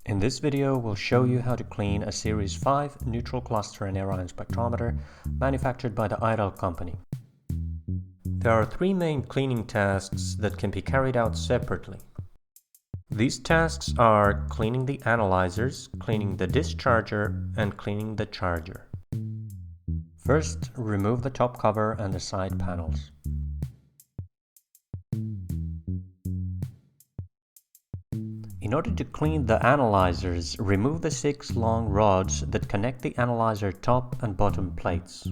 In this video, we'll show you how to clean a Series 5 neutral cluster and Air Ion Spectrometer manufactured by the Ariel company. There are three main cleaning tasks that can be carried out separately. These tasks are cleaning the analyzers, cleaning the discharger, and cleaning the charger. First, remove the top cover and the side panels. In order to clean the analyzers, remove the 6 long rods that connect the analyzer top and bottom plates.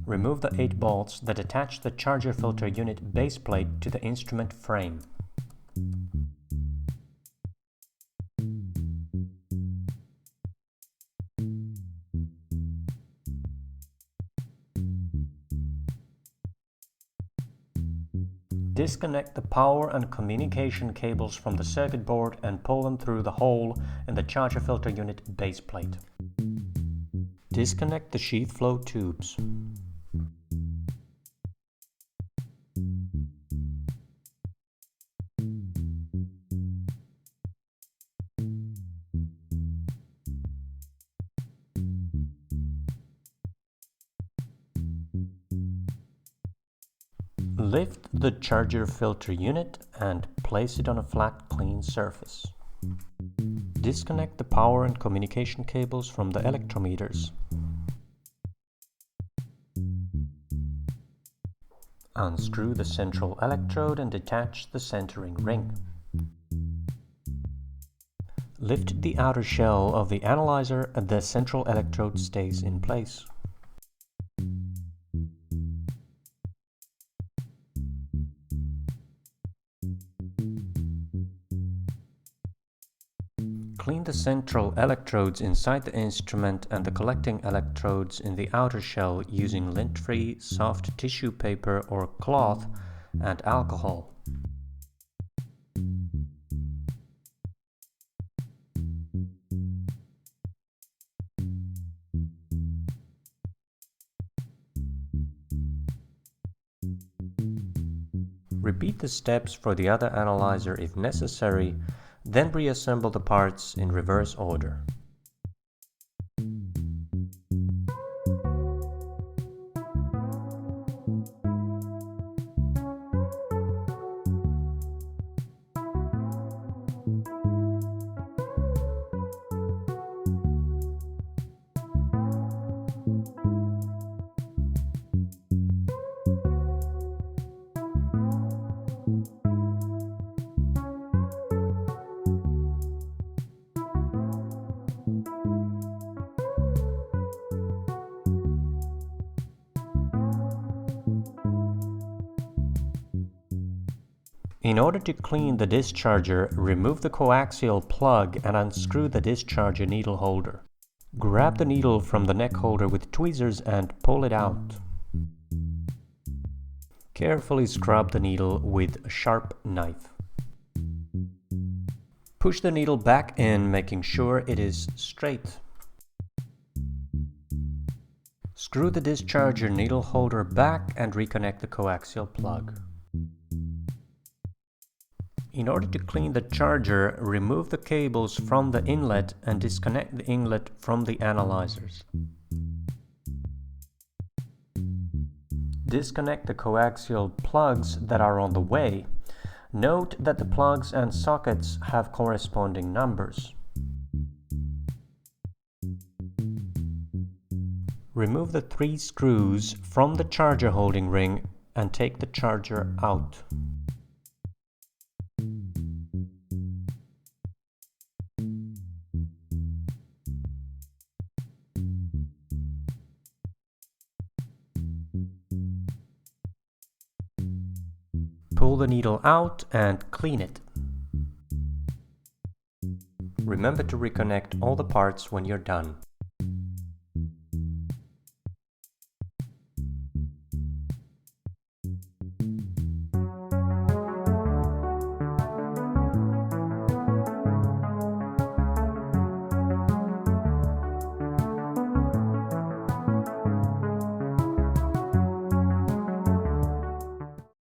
Remove the 8 bolts that attach the charger filter unit base plate to the instrument frame. Disconnect the power and communication cables from the circuit board and pull them through the hole in the charger filter unit base plate. Disconnect the sheath flow tubes. Lift the charger filter unit and place it on a flat, clean surface. Disconnect the power and communication cables from the electrometers. Unscrew the central electrode and detach the centering ring. Lift the outer shell of the analyzer and the central electrode stays in place. Clean the central electrodes inside the instrument and the collecting electrodes in the outer shell using lint-free soft tissue paper or cloth and alcohol. Repeat the steps for the other analyzer if necessary, then reassemble the parts in reverse order. In order to clean the discharger, remove the coaxial plug and unscrew the discharger needle holder. Grab the needle from the neck holder with tweezers and pull it out. Carefully scrub the needle with a sharp knife. Push the needle back in, making sure it is straight. Screw the discharger needle holder back and reconnect the coaxial plug. In order to clean the charger, remove the cables from the inlet and disconnect the inlet from the analyzers. Disconnect the coaxial plugs that are on the way. Note that the plugs and sockets have corresponding numbers. Remove the 3 screws from the charger holding ring and take the charger out. Pull the needle out and clean it. Remember to reconnect all the parts when you're done.